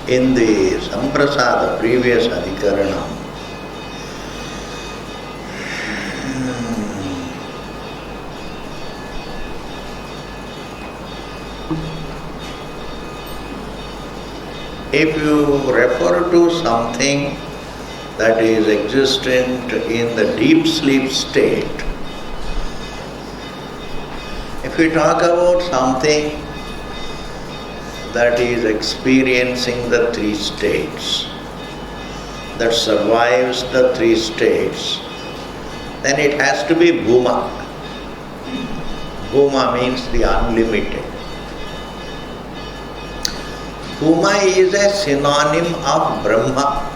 in the Samprasada, previous Adhikaranam, if you refer to something that is existent in the deep sleep state, if we talk about something that is experiencing the three states, that survives the three states, then it has to be Bhuma. Bhuma means the unlimited. Bhuma is a synonym of Brahma.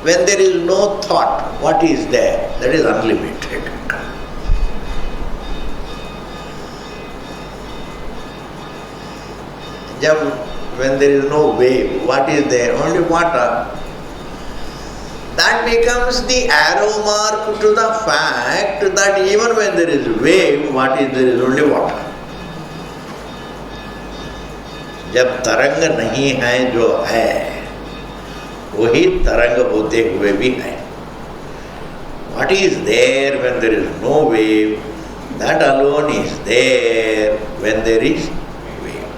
When there is no thought, what is there? That is unlimited. When there is no wave, what is there? Only water. That becomes the arrow mark to the fact that even when there is wave, what is there? Is only water. जब तरंग नहीं है जो है, वही तरंग होते हुए भी है. What is there when there is no wave? That alone is there when there is wave.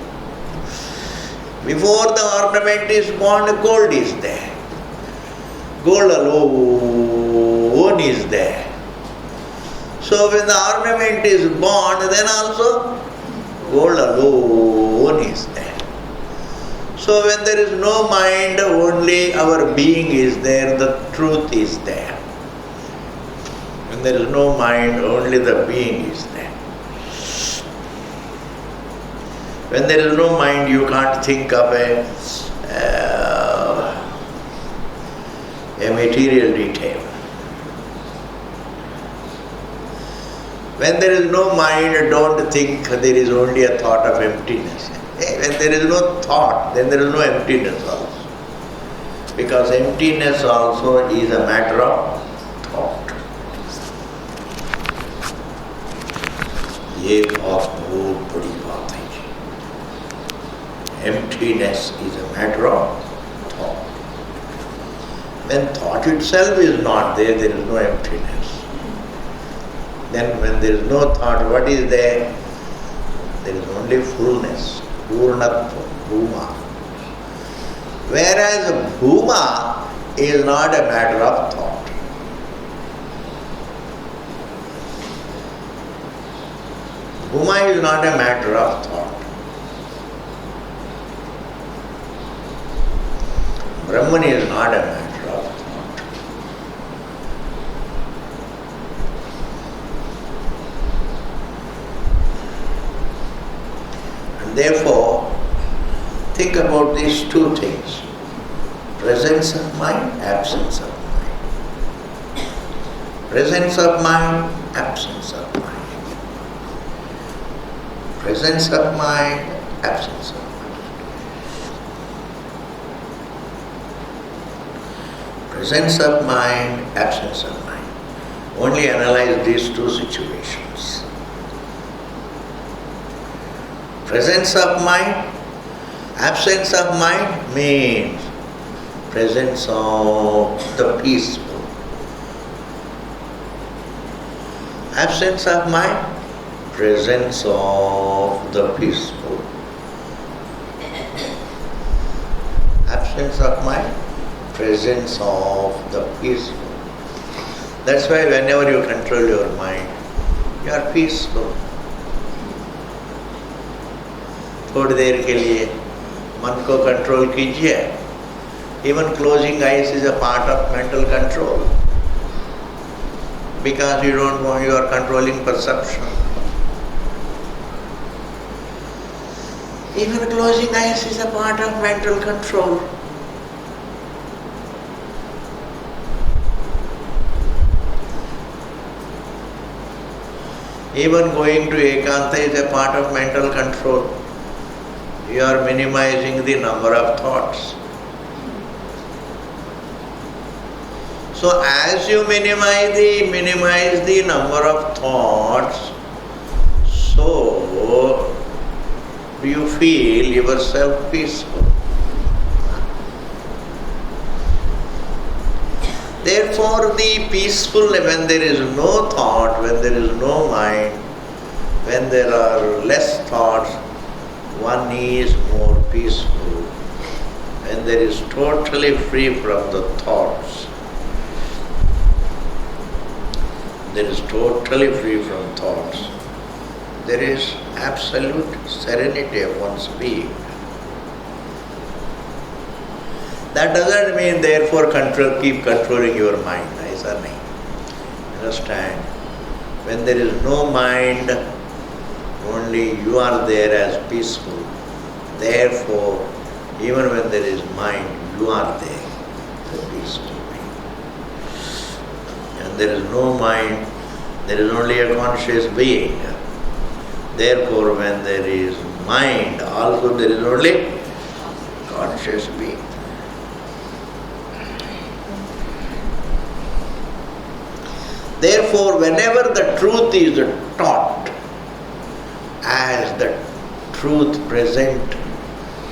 Before the ornament is born, gold is there. Gold alone is there. So when the ornament is born, then also gold alone is there. So when there is no mind, only our being is there, the truth is there. When there is no mind, only the being is there. When there is no mind, you can't think of a material detail. When there is no mind, don't think there is only a thought of emptiness. When there is no thought, then there is no emptiness also. Because emptiness also is a matter of thought. ये बहुत बड़ी बात है. Emptiness is a matter of thought. When thought itself is not there, there is no emptiness. Then when there is no thought, what is there? There is only fullness, Purnatva, Bhuma. Whereas Bhuma is not a matter of thought. Bhuma is not a matter of thought. Brahman is not a matter of thought. And therefore, think about these two things: presence of mind, absence of mind. Presence of mind, absence of mind. Presence of mind, absence of mind. Presence of mind, absence of mind. Only analyze these two situations. Presence of mind, absence of mind means presence of the peaceful. Absence of mind, presence of the peaceful. Absence of mind, presence of the peaceful. That's why whenever you control your mind, you are peaceful. थोड़ी देर के लिए मन को control कीजिए. Even closing eyes is a part of mental control, because you don't want, you are controlling perception. Even closing eyes is a part of mental control. Even going to ekanta is a part of mental control. You are minimizing the number of thoughts. So as you minimize the number of thoughts, so do you feel yourself peaceful? Therefore, the peaceful, when there is no thought, when there is no mind, when there are less thoughts, one is more peaceful. When there is totally free from the thoughts, there is totally free from thoughts, there is absolute serenity of one's being. That doesn't mean therefore keep controlling your mind. Aisa nahi. Understand? When there is no mind, only you are there as peaceful. Therefore, even when there is mind, you are there, the peaceful being. And there is no mind, there is only a conscious being. Therefore, when there is mind, also there is only conscious being. Therefore, whenever the truth is taught as the truth present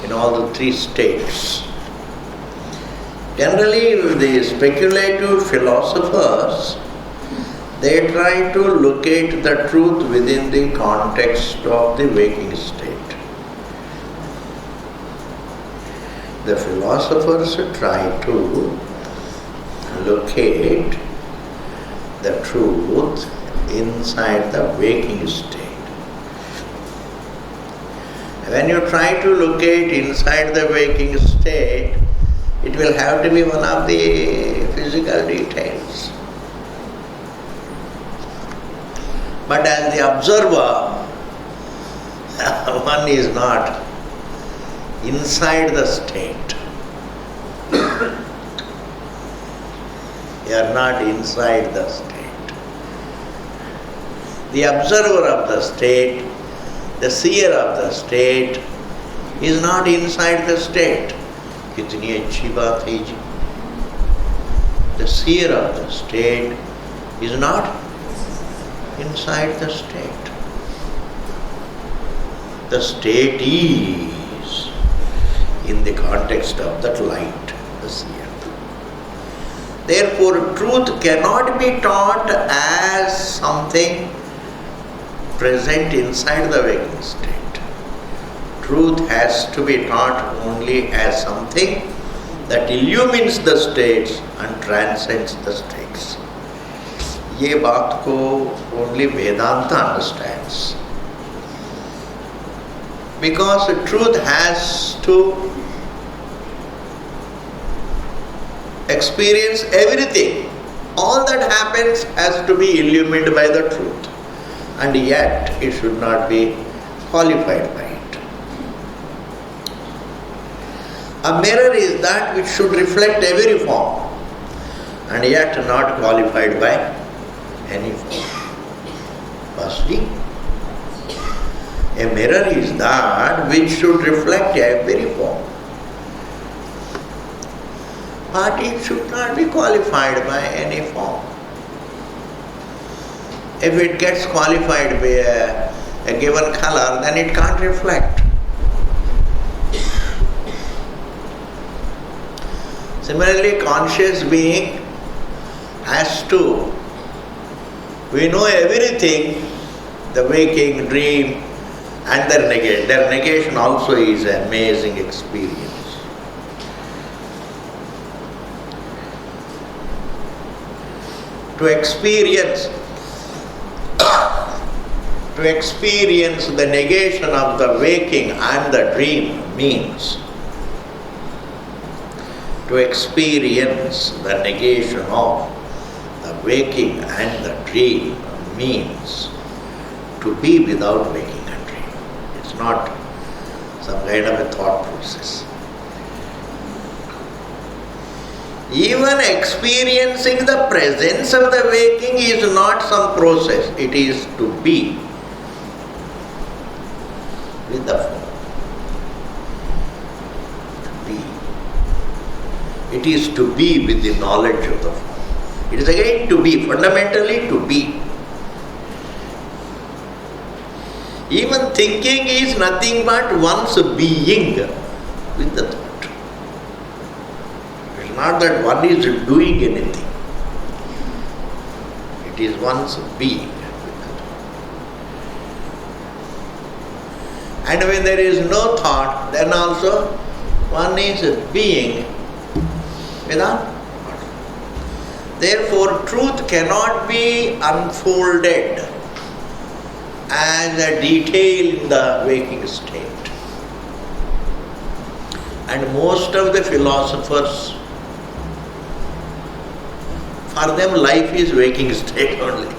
in all the three states, generally the speculative philosophers, they try to locate the truth within the context of the waking state. The philosophers try to locate the truth inside the waking state. When you try to locate inside the waking state, it will have to be one of the physical details. But as the observer, one is not inside the state. You are not inside the state. The observer of the state, the seer of the state, is not inside the state. Kitni achhi baat hai ji. The seer of the state is not inside the state. The state is in the context of that light, the seer. Therefore, truth cannot be taught as something present inside the waking state. Truth has to be taught only as something that illumines the states and transcends the states. Ye baat ko only Vedanta understands. Because the truth has to experience everything. All that happens has to be illumined by the truth. And yet it should not be qualified by it. A mirror is that which should reflect every form and yet not qualified by any form. Firstly, a mirror is that which should reflect every form, but it should not be qualified by any form. If it gets qualified by a given color, then it can't reflect. Similarly, conscious being has to, we know everything, the waking, dream, and their negation. Their negation also is an amazing experience. To experience the negation of the waking and the dream means to experience the negation of the waking and the dream means to be without waking and dream. It's not some kind of a thought process. Even experiencing the presence of the waking is not some process. It is to be with the form. To be. It is to be with the knowledge of the form. It is again to be, fundamentally to be. Even thinking is nothing but one's being with the thought. It's not that one is doing anything. It is one's being. And when there is no thought, then also one is being without thought. Therefore, truth cannot be unfolded as a detail in the waking state. And most of the philosophers, for them life is waking state only.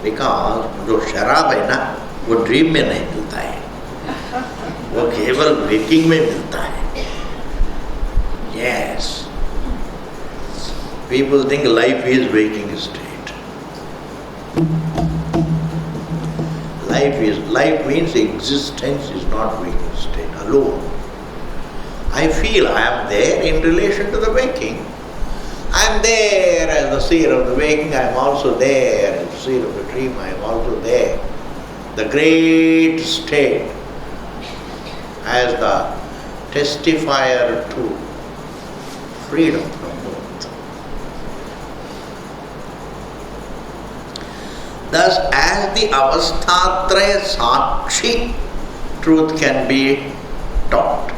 Because जो शराब है ना वो dream में नहीं मिलता है, वो केवल वेकिंग में मिलता है. Yes, people think life is waking state. Life means existence is not waking state alone. I feel I am there in relation to the waking. I am there as the seer of the waking, I am also there as the seer of the dream, I am also there. The great state as the testifier to freedom from both. Thus, as the avasthatraya sakshi, truth can be taught.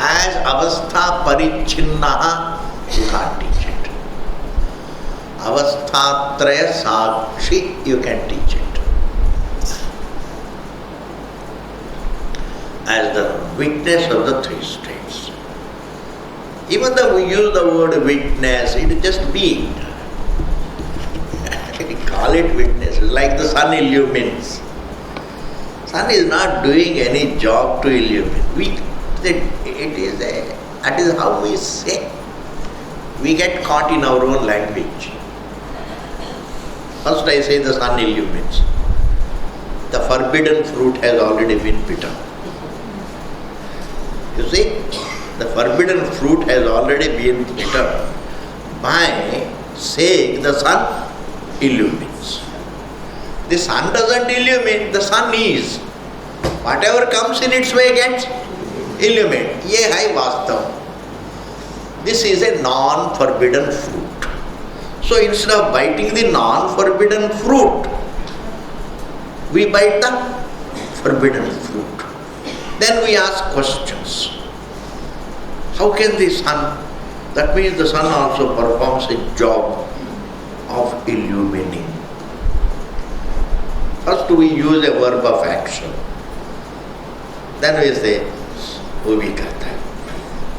As avastha parichinnaha, you can't teach it. Avasthatraya sakshi, you can teach it. As the witness of the three states. Even though we use the word witness, it is just being. We call it witness, like the sun illumines. Sun is not doing any job to illumine. That is how we say. We get caught in our own language. First I say the sun illumines. The forbidden fruit has already been bitten. You see, the forbidden fruit has already been bitten by saying the sun illumines. The sun doesn't illumine, the sun is. Whatever comes in its way gets illumined. Ye hai vastav. This is a non-forbidden fruit. So instead of biting the non-forbidden fruit, we bite the forbidden fruit. Then we ask questions. How can the sun, that means the sun also performs a job of illumining. First we use a verb of action. Then we say, वो भी करता है.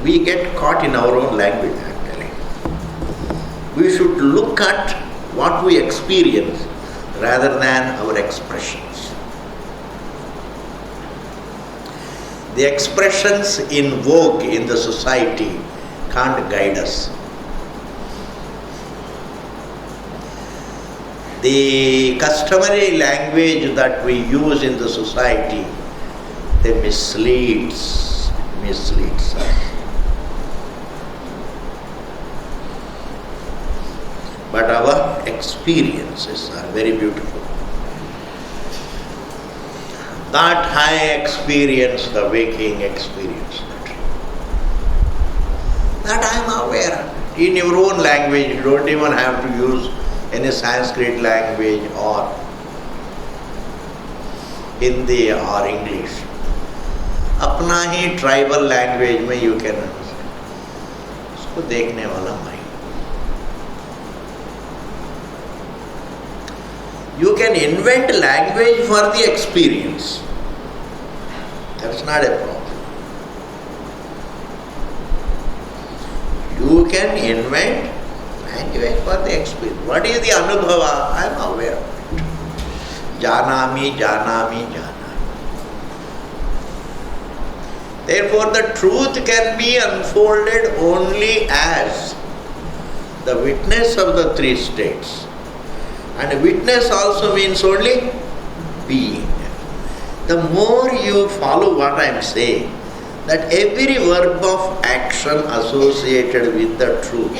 We get caught in our own language actually. We should look at what we experience rather than our expressions. The expressions in vogue in the society can't guide us. The customary language that we use in the society, they misleads us. But our experiences are very beautiful. That high experience, the waking experience, that I am aware of. In your own language, you don't even have to use any Sanskrit language or Hindi or English. अपना ही tribal language में you can उसको देखने वाला mind. You can invent language for the experience. That's not a problem. You can invent language for the experience. What is the anubhava? I am aware of it. Janami. Therefore, the truth can be unfolded only as the witness of the three states. And witness also means only being. The more you follow what I am saying, that every verb of action associated with the truth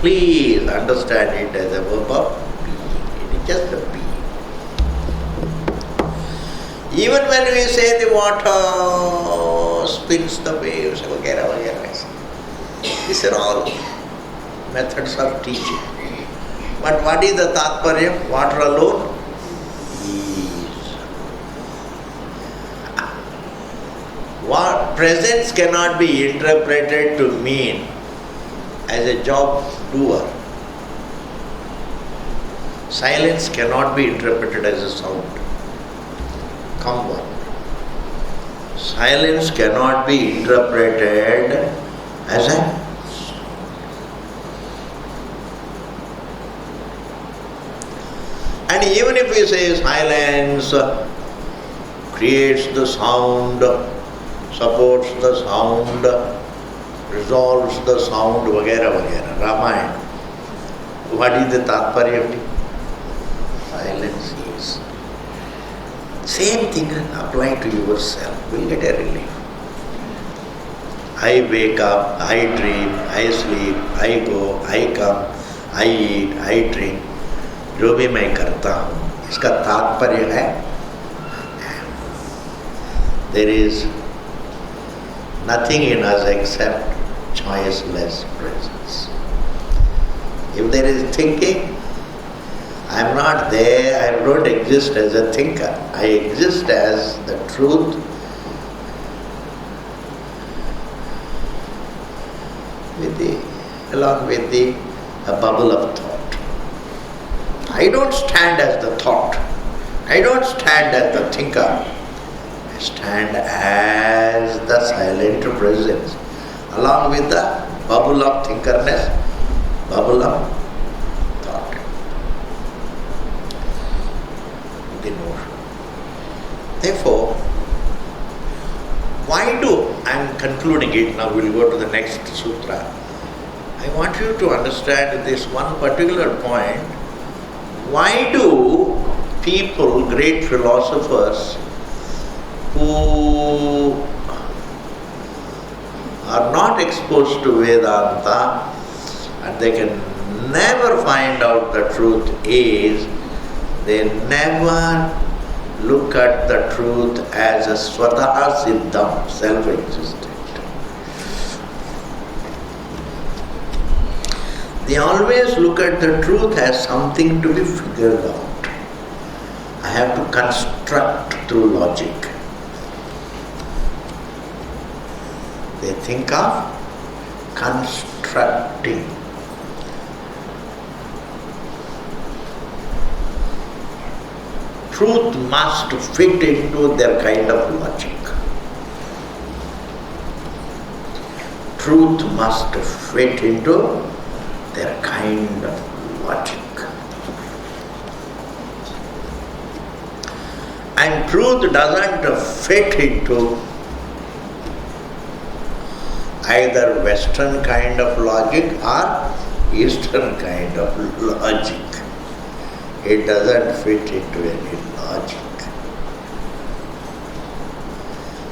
Please understand it as a verb of being. It is just a being. Even when we say the water spins the waves, vagera, vagera, these are all methods of teaching. But what is the tatparya? Water alone is. What presence cannot be interpreted to mean as a job doer. Silence cannot be interpreted as a sound. Come one. Silence cannot be interpreted as a sound. And even if we say silence creates the sound, supports the sound, resolves the sound, vagera, vagera, Ramayana. What is the tatparya of it? Silence is. Same thing apply to yourself. Will get a relief. I wake up, I dream, I sleep, I go, I come, I eat, I drink. जो भी मैं करता हूँ, इसका तात्पर्य है there is nothing in us except choiceless presence. If there is thinking, I am not there, I don't exist as a thinker. I exist as the truth along with a bubble of thought. I don't stand as the thought. I don't stand as the thinker. I stand as the silent presence along with the bubble of thinkerness, bubble of thought. The notion. Therefore, why do, I am concluding it, now we will go to the next sutra. I want you to understand this one particular point. Why do people, great philosophers, who are not exposed to Vedanta and they can never find out the truth is, they never look at the truth as a swataha siddham, self-existent. They always look at the truth as something to be figured out. I have to construct through logic. They think of constructing. Truth must fit into their kind of logic. Truth must fit into their kind of logic. And truth doesn't fit into either Western kind of logic or Eastern kind of logic. It doesn't fit into any logic.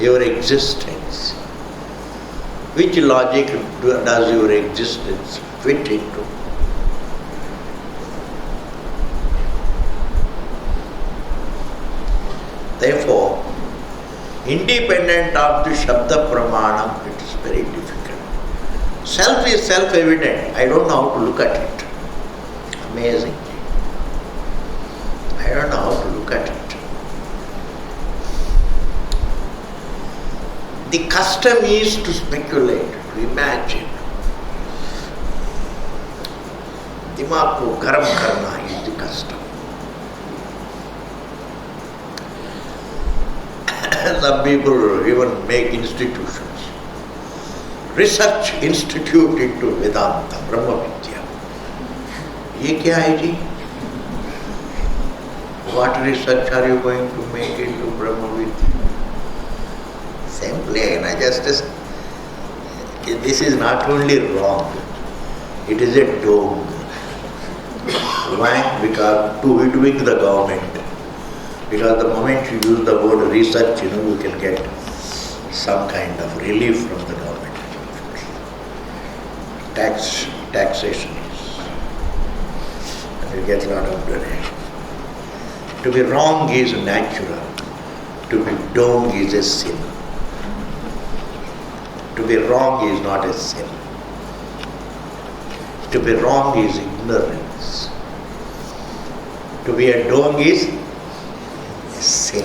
Your existence. Which logic does your existence fit into? Therefore, independent of the Shabda Pramanam, it is very difficult. Self is self-evident. I don't know how to look at it. Amazing. I don't know how to look at it. The custom is to speculate, to imagine. Dimag ko garam karna is the custom. Some people even make institutions. Research institute into Vedanta, Brahma Vidya. Ye kya hai ji? What research are you going to make into Brahma Vidya? Simply, this is not only wrong, it is a dog. Why? Because to hoodwink the government. Because the moment you use the word research, you can get some kind of relief from the government. Taxation is. You get a lot of donation. To be wrong is natural. To be dong is a sin. To be wrong is not a sin. To be wrong is ignorance. To be a dong is a sin.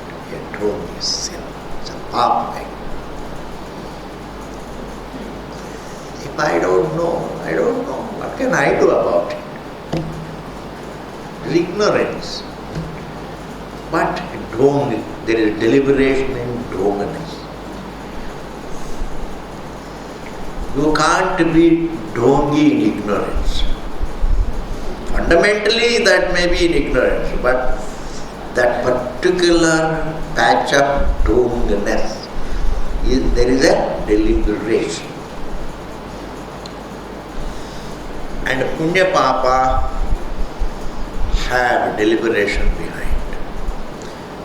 To be a dong is sin. It's a papa. If I don't know. What can I do about it? It's ignorance. But dong, there is deliberation in dongness. You can't be dongi in ignorance. Fundamentally that may be in ignorance, but that particular patch of dongness, there is a deliberation. And Punya Papa have deliberation behind.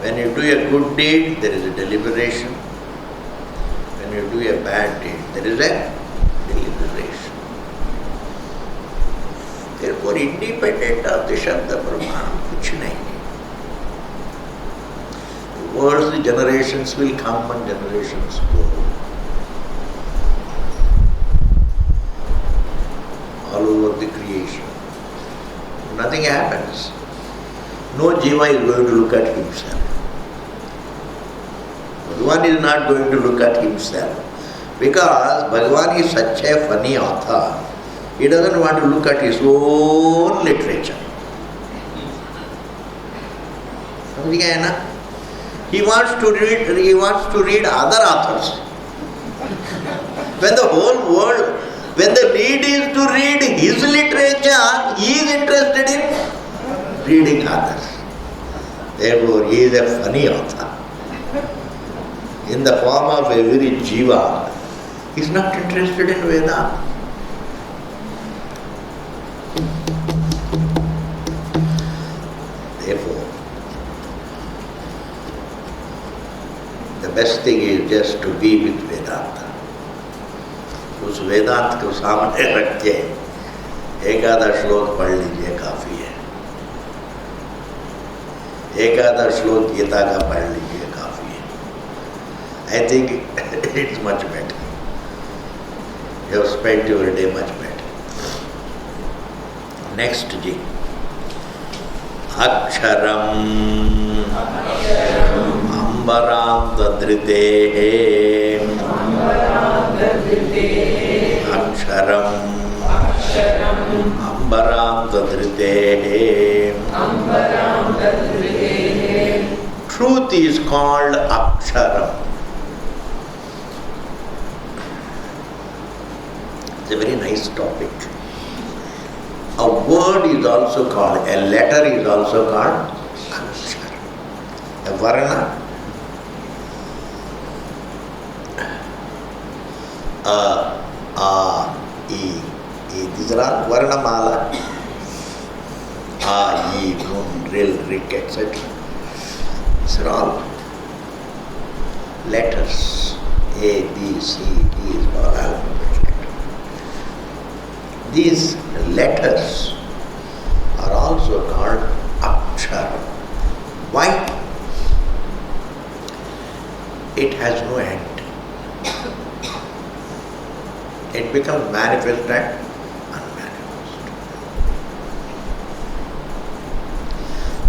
When you do a good deed, there is a deliberation. When you do a bad deed, there is a deliberation. Therefore, independent of the Shabda Brahman, kuch nahi. The words, the generations will come and generations go. All over the creation. Nothing happens. No jiva is going to look at himself. Bhagavan is not going to look at himself. Because Bhagavan is such a funny author, he doesn't want to look at his own literature. He wants to read other authors. When the whole world, when the need is to read his literature, he is interested in reading others. Therefore, he is a funny author. In the form of a very jiva, he is not interested in Vedanta. Therefore, the best thing is just to be with Vedanta. उस वेदांत को सामने रख के एक आधा श्लोक पढ़ लीजिए काफी है. एक आधा श्लोक गीता का पढ़ लीजिए काफी है. I think it's much better. You have spent your day much better. Next ji. Aksharam Ambaram Tadrite Aksharam Ambaram Tadrite. Truth is called Aksharam. It's a very nice topic. A word is also called, a letter is also called Akshara. A varna. E. These are all varnamala. E, nun, ril, rik, etc. These are all letters. A, B, C, D is all alphabet. These letters are also called akshara. Why? It has no end. It becomes manifest and unmanifest.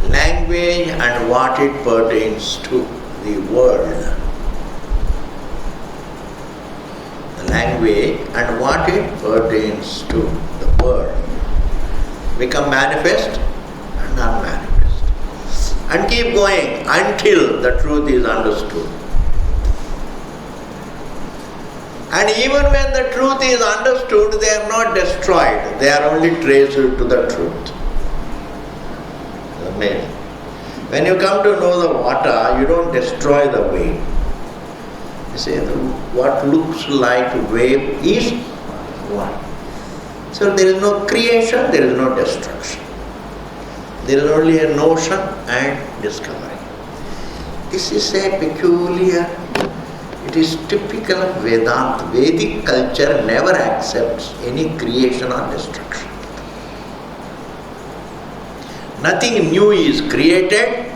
Language and what it pertains to, the world. The language and what it pertains to, the world, become manifest and unmanifest. And keep going until the truth is understood. And even when the truth is understood, they are not destroyed. They are only traced to the truth. Amazing. When you come to know the water, you don't destroy the wave. You say what looks like wave is one. So there is no creation, there is no destruction. There is only a notion and discovery. This is a peculiar, it is typical of Vedanta. Vedic culture never accepts any creation or destruction. Nothing new is created,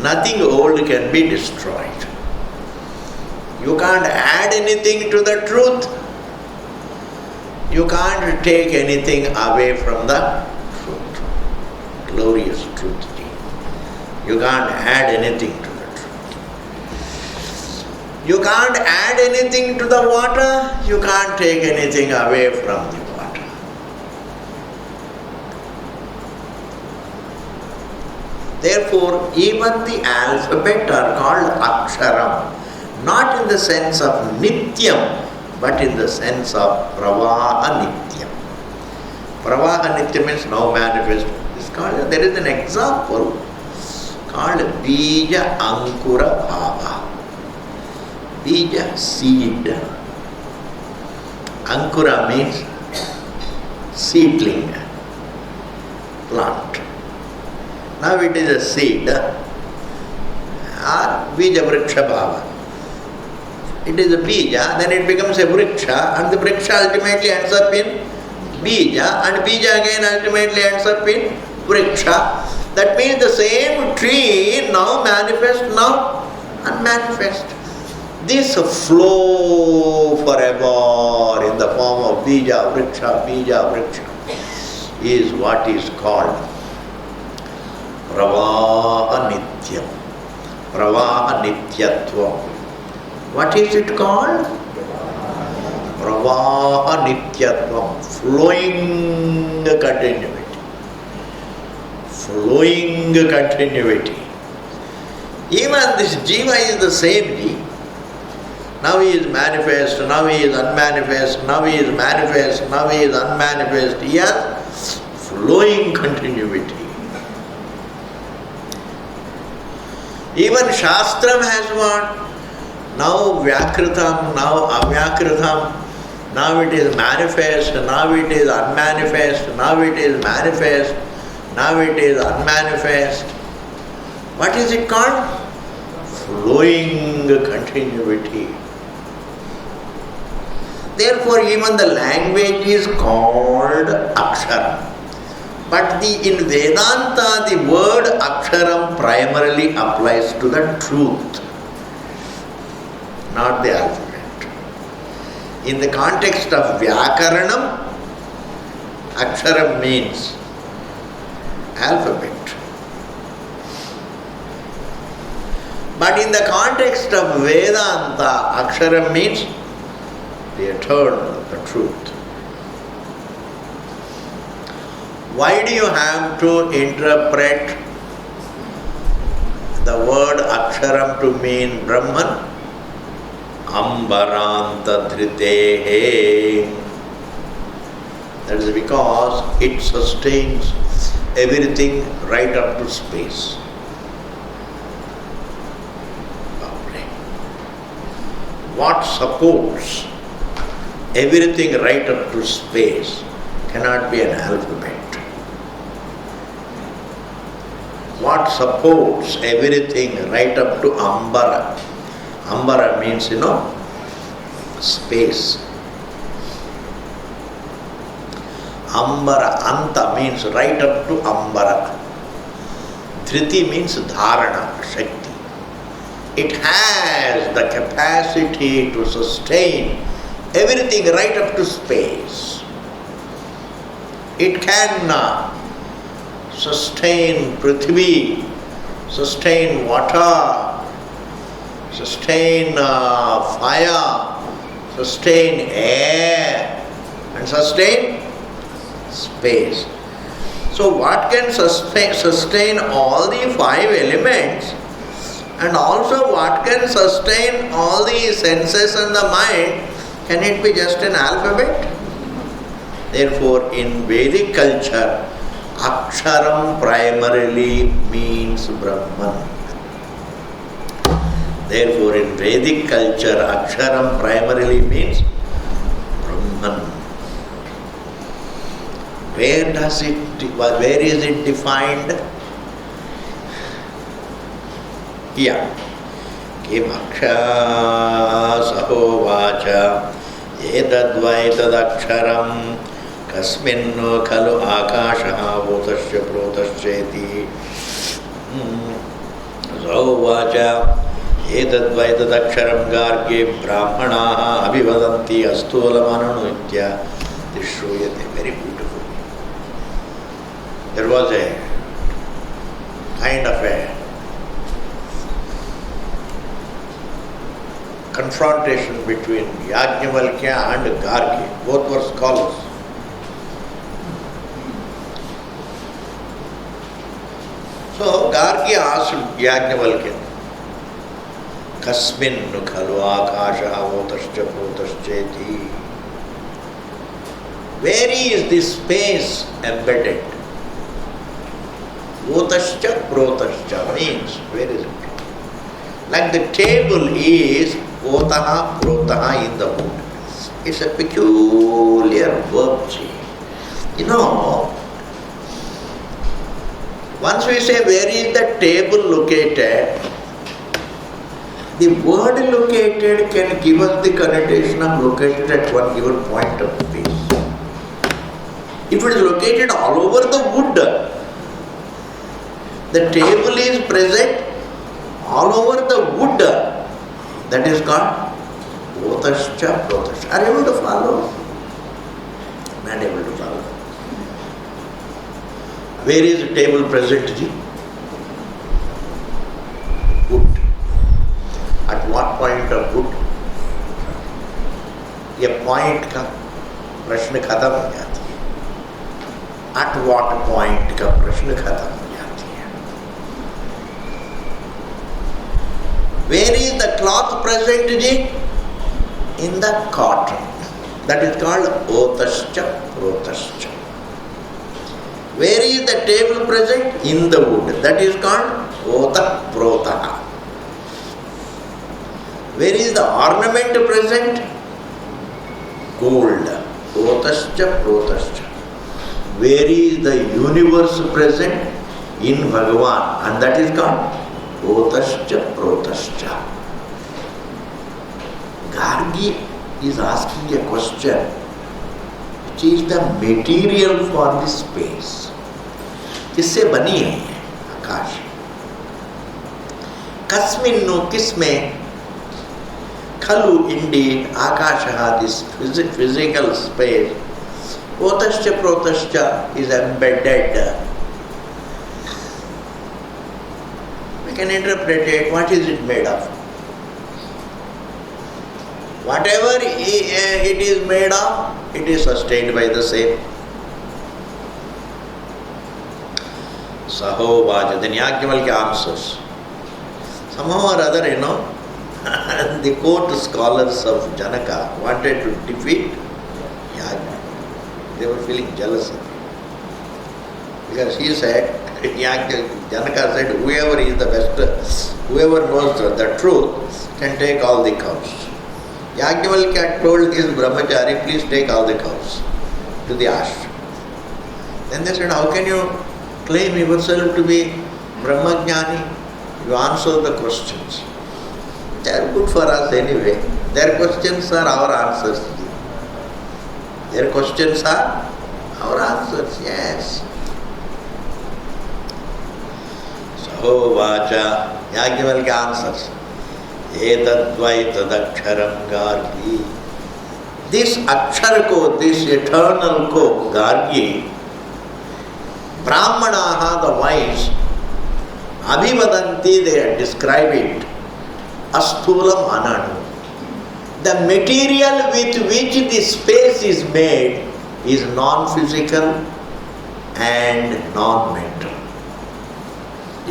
nothing old can be destroyed. You can't add anything to the truth. You can't take anything away from the truth. Glorious truth. You can't add anything to the truth. You can't add anything to the water. You can't take anything away from the water. Therefore, even the alphabet are called aksharam. Not in the sense of nityam, but in the sense of pravaha nityam. Pravaha nityam means now manifest. It's called, there is an example called bija ankura bhava. Bija, seed. Ankura means seedling, plant. Now it is a seed, or bija vriksha bhava. It is a bija, then it becomes a vriksha, and the vriksha ultimately ends up in bija, and bija again ultimately ends up in vriksha. That means the same tree now manifest, now unmanifest. This flow forever in the form of bija vriksha is what is called pravaha nityam, pravaha nityatvam. What is it called? Pravaha nityatvam, flowing continuity. Flowing continuity. Even this jiva is the same jiva. Now he is manifest, now he is unmanifest, now he is manifest, now he is unmanifest. He has flowing continuity. Even Shastram has what? Now Vyakritam, now Avyakritam, now it is manifest, now it is unmanifest, now it is manifest, now it is unmanifest. What is it called? Flowing continuity. Therefore, even the language is called Akshara. But in Vedanta, the word Aksharam primarily applies to the truth, not the alphabet. In the context of Vyakaranam, Aksharam means alphabet. But in the context of Vedanta, Aksharam means the eternal, the truth. Why do you have to interpret the word Aksharam to mean Brahman? Ambaranta dhritehe. That is because it sustains everything right up to space. What supports everything right up to space cannot be an alphabet. What supports everything right up to Ambara. Ambara means, space. Ambara, Anta means right up to Ambara. Dhriti means Dharana, Shakti. It has the capacity to sustain everything right up to space. It can sustain Prithvi, sustain water, sustain fire, sustain air, and sustain space. So what can sustain all the five elements, and also what can sustain all the senses and the mind? Can it be just an alphabet? Therefore, in Vedic culture, Aksharam primarily means Brahman. Therefore, in Vedic culture, Aksharam primarily means Brahman. Where is it defined? Here. Kim aksha saho vacha etadvaitadaksharam Kasminno khalu akashaha votasya protasyeti. Sauvacha etadvaitadaksharam garge brahmanaha abhivadanti astulamananu itya. This shruyate, very beautiful. There was a kind of a confrontation between Yajnavalkya and Gargi. Both were scholars. So Gargi asked Yajnavalkya, Kasmin khalu akashaha votascha protascheti. Where is this space embedded? Votascha protascha means, where is it? Like the table is votaha protaha in the wood. It's a peculiar verb change. You know, once we say where is the table located, the word located can give us the connotation of located at one given point of space. If it is located all over the wood, the table is present all over the wood, that is called votascha protascha. Are you able to follow? Not able to follow. Where is the table present, ji? Wood. At what point of wood? ये point का प्रश्न खत्म हो जाता है. At what point का प्रश्न खत्म हो जाती है. Where is the cloth present, ji? In the cotton. That is called otascha protascha. Where is the table present? In the wood. That is called ota protaha. Where is the ornament present? Gold. Otascha protascha. Where is the universe present? In Bhagavan. And that is called otascha protascha. Gargi is asking a question which is the material for this space. किससे बनी है आकाश? कस्मिन्नु किसमें? खलु indeed आकाशः, this physical space, otascha protascha is embedded. We can interpret it. What is it made of? Whatever it is made of, it is sustained by the same. Sahovaja, then Yajnavalkya answers. Somehow or other, the court scholars of Janaka wanted to defeat Yajnavalkya. They were feeling jealous of him. Because he said, Janaka said, whoever is the best, whoever knows the truth can take all the cows. Yajnavalkya told this brahmachari, please take all the cows to the ashram. Then they said, how can you claim yourself to be Brahmajnani? You answer the questions. They are good for us anyway. Their questions are our answers. Their questions are our answers, yes. So, Vacha, Yajnavalkya answers. Etadvaitadaksharam gargi. This akshar ko, this eternal ko, gargi, Brahmanaha, the wise, abhivadanti, they describe it, asthulam ananu. The material with which this space is made is non-physical and non-mental.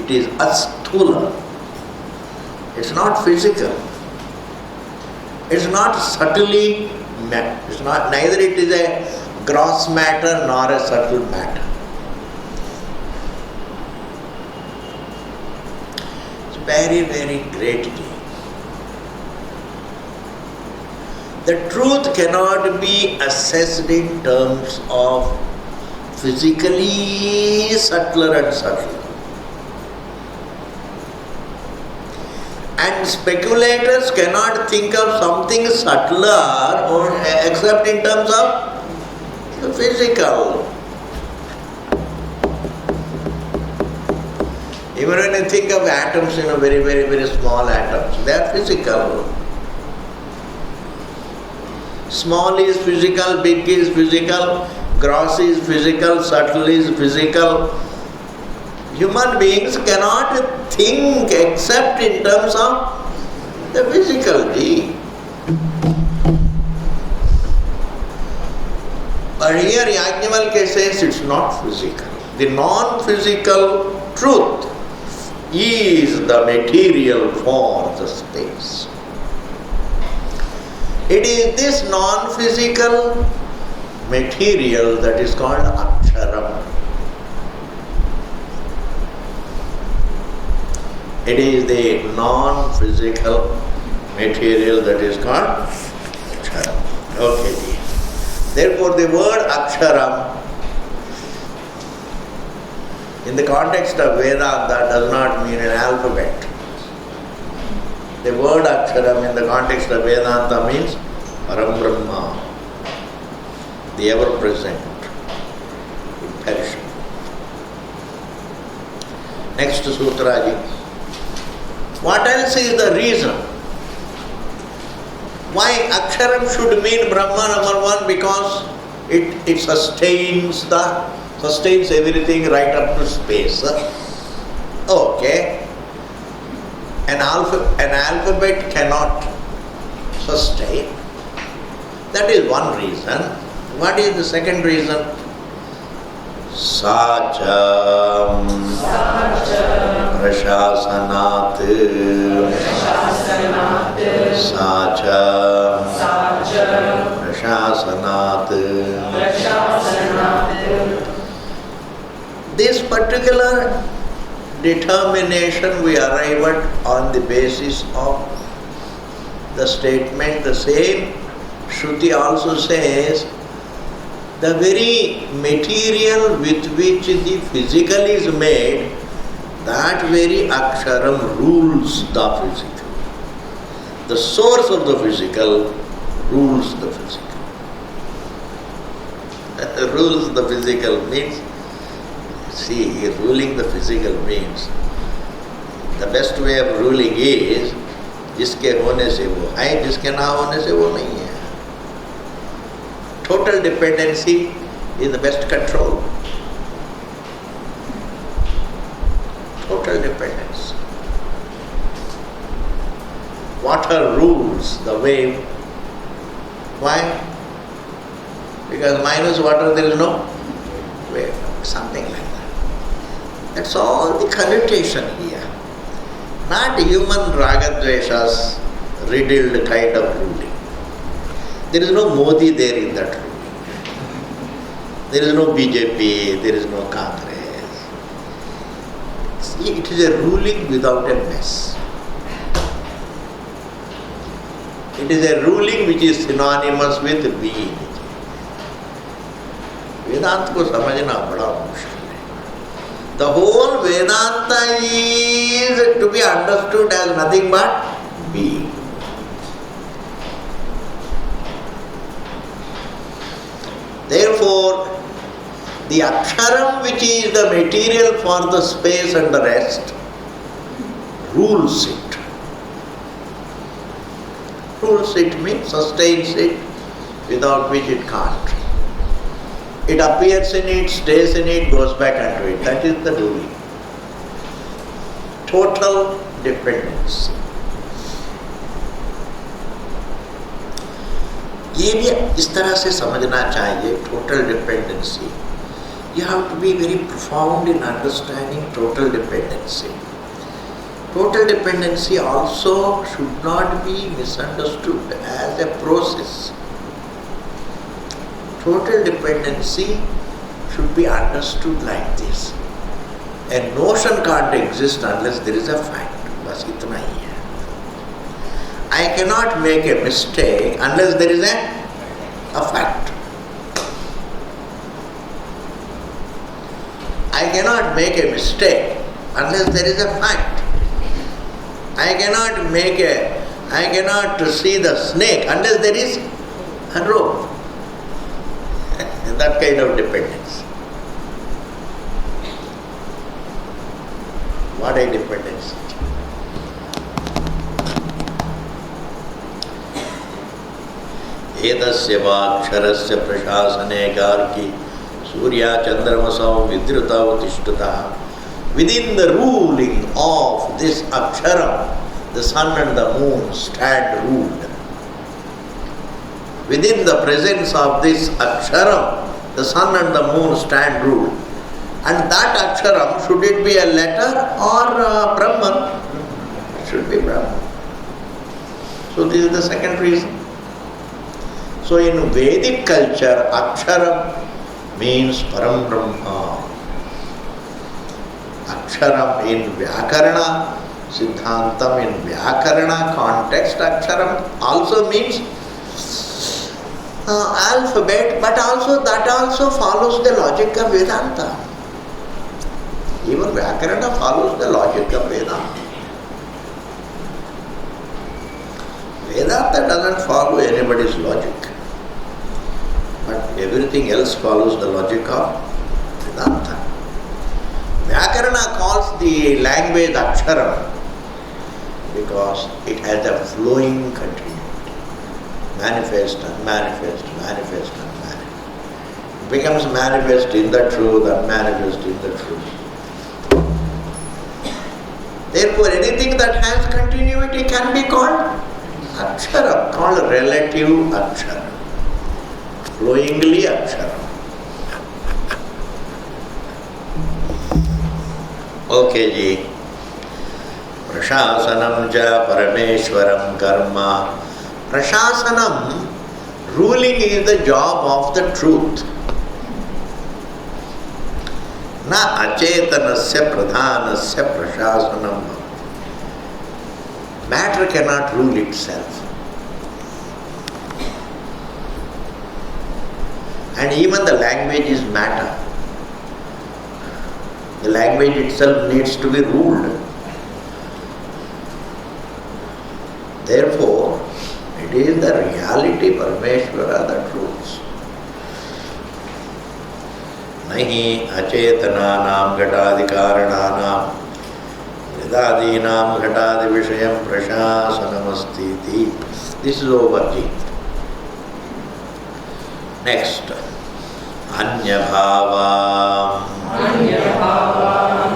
It is asthula. It's not physical. It's not subtly, neither it is a gross matter nor a subtle matter. It's very, very great thing. The truth cannot be assessed in terms of physically subtler and subtler. And speculators cannot think of something subtler or except in terms of the physical. Even when you think of atoms, very, very, very small atoms, they are physical. Small is physical, big is physical, gross is physical, subtle is physical. Human beings cannot think except in terms of the physicality. But here Yajnavalkya says it's not physical. The non-physical truth is the material for the space. It is this non-physical material that is called Aksharam. It is the non-physical material that is called Aksharam. Okay. Therefore, the word Aksharam in the context of Vedanta does not mean an alphabet. The word Aksharam in the context of Vedanta means Param Brahma, the ever-present, imperishable. Next Sutraji. What else is the reason? Why Aksharam should mean Brahma, number one? Because it sustains everything right up to space. Okay. An alphabet cannot sustain. That is one reason. What is the second reason? Sacham Prashasanat Sacham Prashasanat. This particular determination we arrive at on the basis of the statement. The same Shruti also says the very material with which the physical is made, that very Aksharam rules the physical. The source of the physical rules the physical. Rules the physical means, see, ruling the physical means, the best way of ruling is, जिसके होने से वो है, जिसके ना होने से वो नहीं है. Total dependency is the best control. Total dependence. Water rules the wave. Why? Because minus water there is no wave. Something like that. That's all the connotation here. Not human ragadveshas riddled kind of ruling. There is no Modi there in that ruling. There is no BJP, there is no Congress. See, it is a ruling without a mess. It is a ruling which is synonymous with being. Vedanta ko samajhna bada mushkil hai. The whole Vedanta is to be understood as nothing but being. Therefore, the Aksharam, which is the material for the space and the rest, rules it. Rules it means sustains it, without which it can't. It appears in it, stays in it, goes back into it. That is the ruling. Total dependence. ये भी इस तरह से समझना चाहिए, total dependency. You have to be very profound in understanding total dependency. Total dependency also should not be misunderstood as a process. Total dependency should be understood like this. A notion can't exist unless there is a fact. बस इतना ही है. I cannot make a mistake unless there is a fact. I cannot make a mistake unless there is a fact. I cannot see the snake unless there is a rope. that kind of dependence. What a dependence. एतस्य वाक्षरस्य प्रशासने Gargi Surya चंद्रमसौ विद्युतौ तिष्ठतः. Within the ruling of this aksharam, the sun and the moon stand ruled. Within the presence of this aksharam, the sun and the moon stand ruled. And that aksharam, should it be a letter or Brahman? It should be Brahman. So this is the second reason. So in Vedic culture, aksharam means Param Brahma. Aksharam in Vyakarana, Siddhantam in Vyakarana context, aksharam also means alphabet, but also that also follows the logic of Vedanta. Even Vyakarana follows the logic of Vedanta. Vedanta doesn't follow anybody's logic, but everything else follows the logic of Vedanta. Vyakarana calls the language aksharam because it has a flowing continuity. Manifest, unmanifest, manifest, unmanifest. It becomes manifest in the truth, unmanifest in the truth. Therefore, anything that has continuity can be called aksharam, called relative aksharam, flowingly aksharam. Okay, ji. Prashasanam ja parameshwaram karma. Prashasanam, ruling is the job of the truth. Na acetanasya pradhanasya prashasanam. Matter cannot rule itself. And even the language is matter. The language itself needs to be ruled. Therefore, it is the reality, Parameshwara, that rules. Nahi acetananam gatadikarananam vedadinam gatadi vishayam prashasanamastiti. This is over, ji. Next. Anyabhavam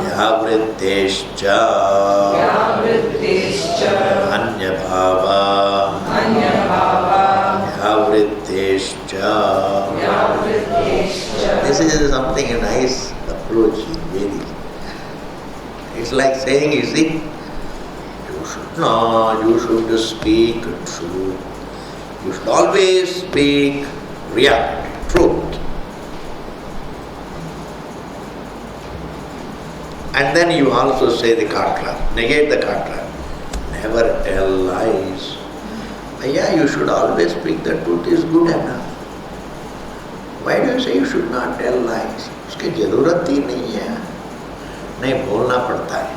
Vyavrittescha Anyabhavam Vyavrittescha. This is something a nice approach in Vedic. It's like saying, you see, you should speak truth. You should always speak reality, truth. And then you also say the contra, negate the contra. Never tell lies. Yeah, you should always speak the truth is good enough. Why do you say you should not tell lies? उसकी जरूरत ही नहीं है, नहीं बोलना पड़ता है.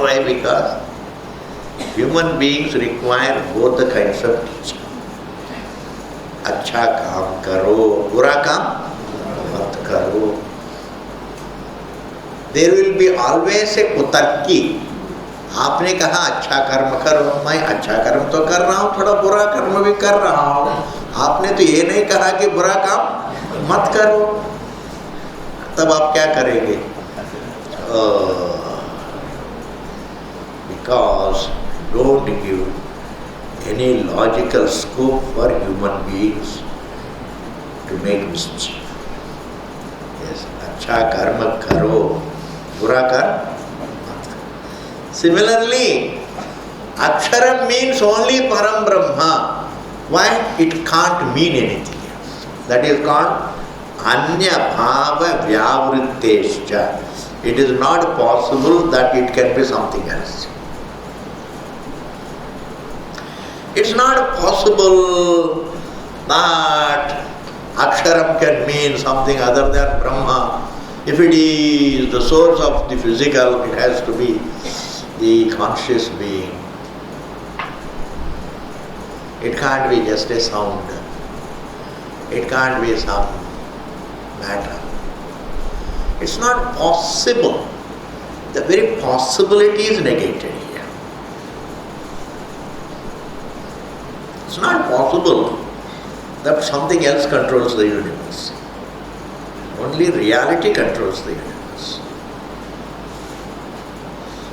Why? Because human beings require both the kinds of teaching. अच्छा काम करो, बुरा काम मत करो. There will be always a कुतर्की. आपने कहा अच्छा कर्म करो, मैं अच्छा कर्म तो कर रहा हूँ, थोड़ा बुरा कर्म भी कर रहा हूँ. आपने तो ये नहीं कहा कि बुरा काम मत करो. तब आप क्या करेंगे? Because don't give any logical scope for human beings to make mischief. Yes, अच्छा कर्म करो, बुरा कर. Similarly, Aksharam means only Param Brahma. Why? It can't mean anything else. That is called Anya Bhava Vyavrittescha. It is not possible that it can be something else. It's not possible that Aksharam can mean something other than Brahma. If it is the source of the physical, it has to be the conscious being. It can't be just a sound. It can't be some matter. It's not possible. The very possibility is negated here. It's not possible that something else controls the universe. Only reality controls the universe.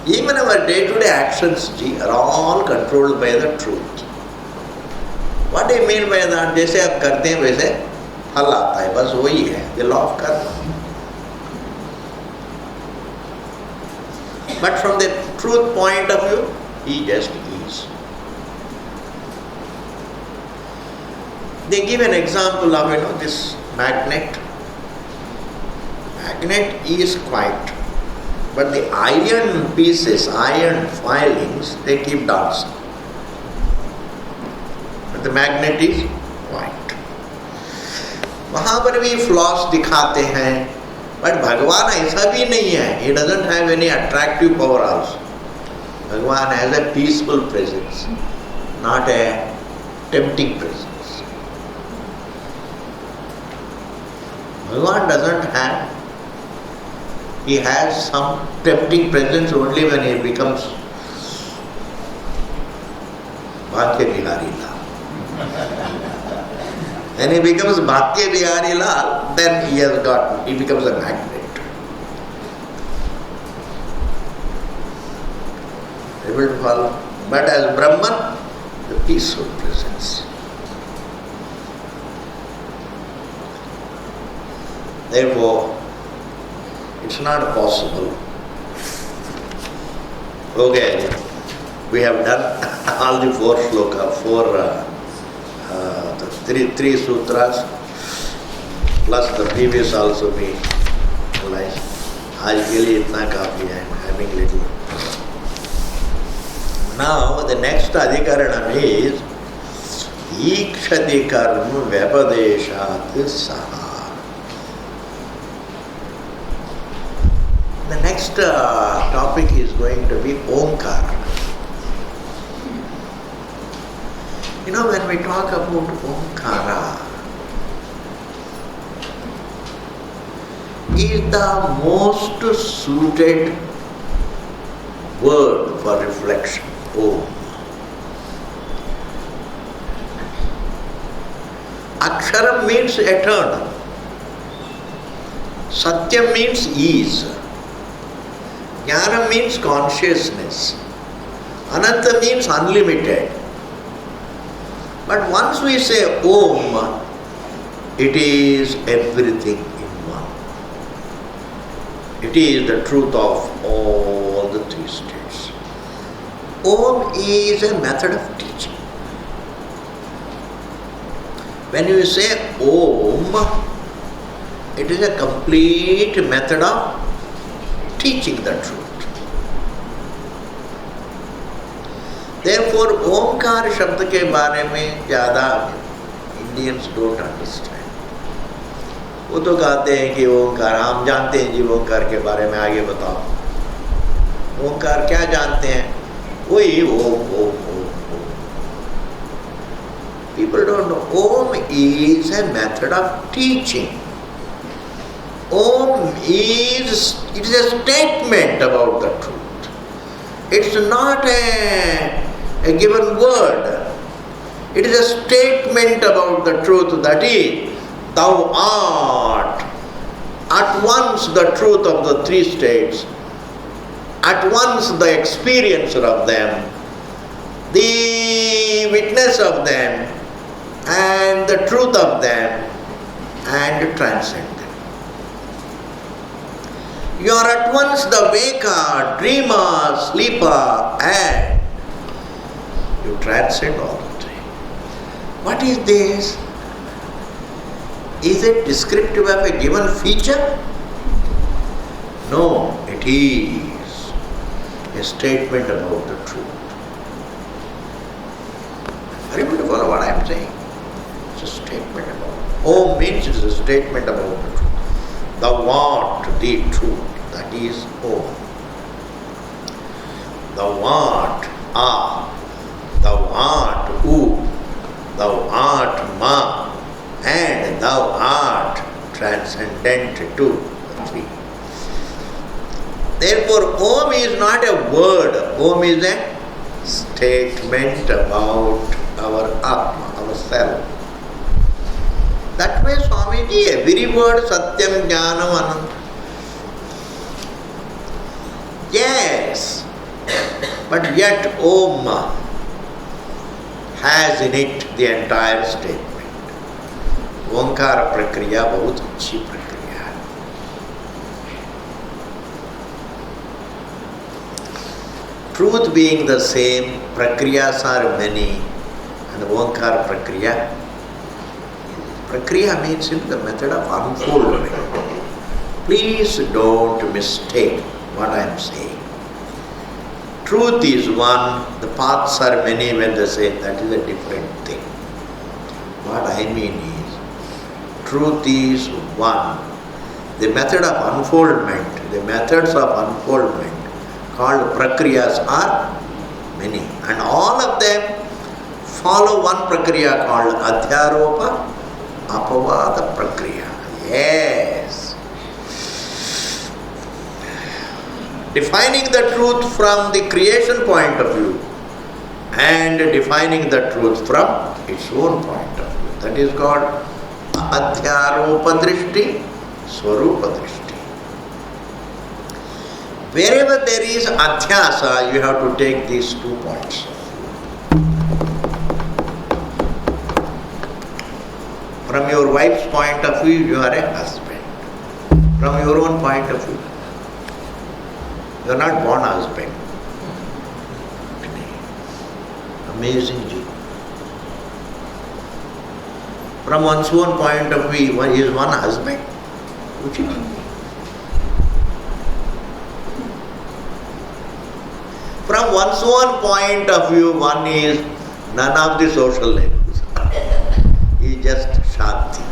Even our day-to-day actions are all controlled by the truth. What do you mean by that? जैसे आप करते हैं वैसे फल आता है, बस वही है, the law of karma. But from the truth point of view, he just is. They give an example of, this magnet. Magnet is quiet, but the iron pieces, iron filings, they keep dancing. But the magnet is quiet. वहाँ पर भी flaws दिखाते हैं, but भगवान ऐसा भी नहीं है. He doesn't have any attractive power also. भगवान has a peaceful presence, not a tempting presence. Bhagavan doesn't have. He has some tempting presence only when he becomes Bhakya Bihari Lal. When he becomes Bhakya Bihari Lal, then he becomes a magnet. Able to follow. But as Brahman, the peaceful presence. Therefore, it's not possible. Okay, we have done all the four sloka, three sutras, plus the previous also we realized. आज के लिए इतना काफी है, having little. Now the next adhikaranam is ikshati karma vyapadeshat saha. The next topic is going to be Omkara. When we talk about Omkara, is the most suited word for reflection. Om. Aksharam means eternal. Satyam means ease. Jnana means consciousness. Ananta means unlimited. But once we say Om, it is everything in one. It is the truth of all the three states. Om is a method of teaching. When you say Om, it is a complete method of teaching the truth. Therefore, Omkar शब्द के बारे में ज़्यादा Indians don't understand. वो तो कहते हैं कि ओंकार, हम जानते हैं जी ओंकार के बारे में, आगे बताओ. ओंकार क्या जानते हैं? वही Om Om Om Om. People don't know. Om is a method of teaching. Om is a statement about the truth. It's not a given word. It is a statement about the truth, that is, thou art at once the truth of the three states, at once the experiencer of them, the witness of them, and the truth of them, and transcend them. You are at once the waker, dreamer, sleeper, and you transcend all the three. What is this? Is it descriptive of a given feature? No, it is a statement about the truth. Are you able to follow what I am saying? It's a statement about it. Om means it is a statement about the truth. Thou art the truth, that is Om. Thou art A, thou art U, thou art Ma, and Thou art transcendent to 3. Therefore, Om is not a word. Om is a statement about our Atma, our self. That way, Swamiji, every word Satyam, Jnanam, Ananda. Yes, but yet Om has in it the entire statement. Omkara Prakriya bahut achhi prakriya hai. Truth being the same, prakriyas are many, and Omkara Prakriya. Prakriya means in the method of unfoldment. Please don't mistake what I am saying. Truth is one, the paths are many when they say that is a different thing. What I mean is, truth is one. The method of unfoldment, the methods of unfoldment called prakriyas are many. And all of them follow one prakriya called adhyaropa apavada prakriya. Yes. Defining the truth from the creation point of view and defining the truth from its own point of view. That is called adhyaropa drishti, swarupa drishti. Wherever there is adhyasa, you have to take these 2 points. From your wife's point of view, you are a husband. From your own point of view, you are not born husband. Amazing. From one's own point of view, one is one husband. Which is from one's own point of view, one is none of the social labels. He is just Shanti.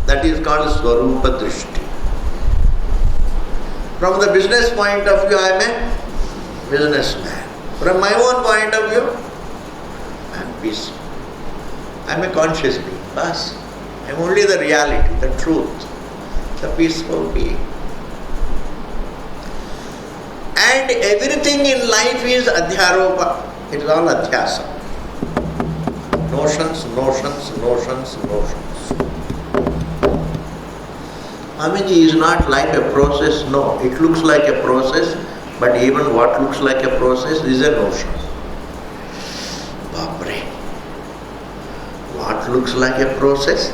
That is called Swarupa Drishti. From the business point of view, I am a businessman. From my own point of view, I am peaceful. I am a conscious being. Bas. I am only the reality, the truth, the peaceful being. And everything in life is adhyaropa. It is all adhyasa. Notions, notions, notions, notions. Swamiji is not like a process, no. It looks like a process, but even what looks like a process is a notion. Babre. What looks like a process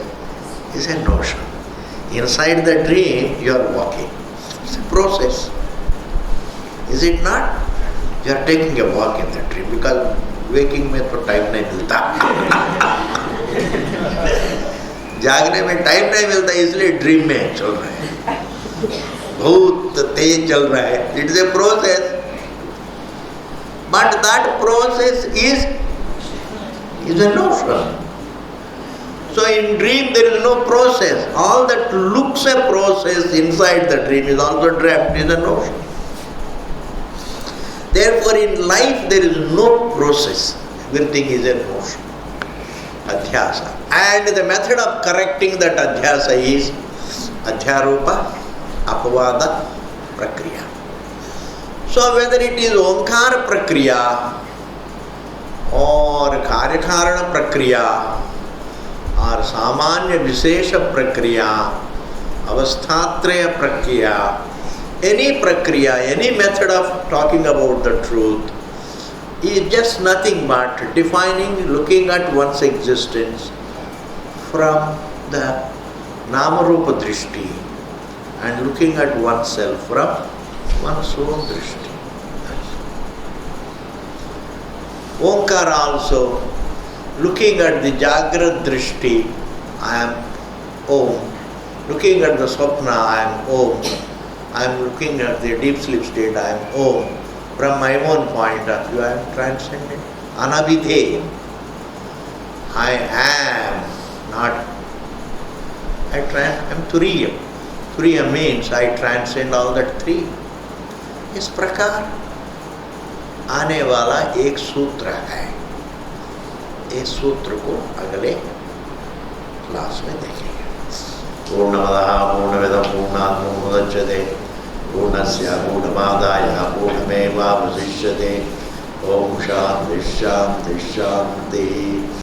is a notion. Inside the dream, you are walking. It's a process. Is it not? You are taking a walk in the dream because waking में तो time नहीं मिलता. जागने में time नहीं मिलता, इसलिए dream में चल रहा है. बहुत तेज चल रहा है. It is a process, but that process is a notion. So in dream there is no process. All that looks a process inside the dream is also dreamt, is a notion. Therefore in life there is no process. Everything is a notion. Adhyasa. And the method of correcting that adhyasa is adhyaropa apavada prakriya. So whether it is omkara prakriya or karyakarana prakriya or samanya vishesha prakriya, avasthatraya prakriya, any prakriya, any method of talking about the truth is just nothing but defining, looking at one's existence from the Namarupa Drishti and looking at oneself from one's own Drishti. Omkara also, looking at the Jagrad Drishti, I am Om. Looking at the Swapna, I am Om. I am looking at the deep sleep state, I am Om. From my own point of view, I am transcendent. Anabhidheya. I am not. I am Turiyam. Turiyam means I transcend all that three. इस प्रकार आने वाला एक सूत्र है. इस सूत्र को अगले क्लास में देखेंगे। पूर्णमदः पूर्णमिदं पूर्णात् पूर्णमुदच्यते पूर्णस्य पूर्णमादाय पूर्णमेवावशिष्यते। ओम शांति शांति शांति।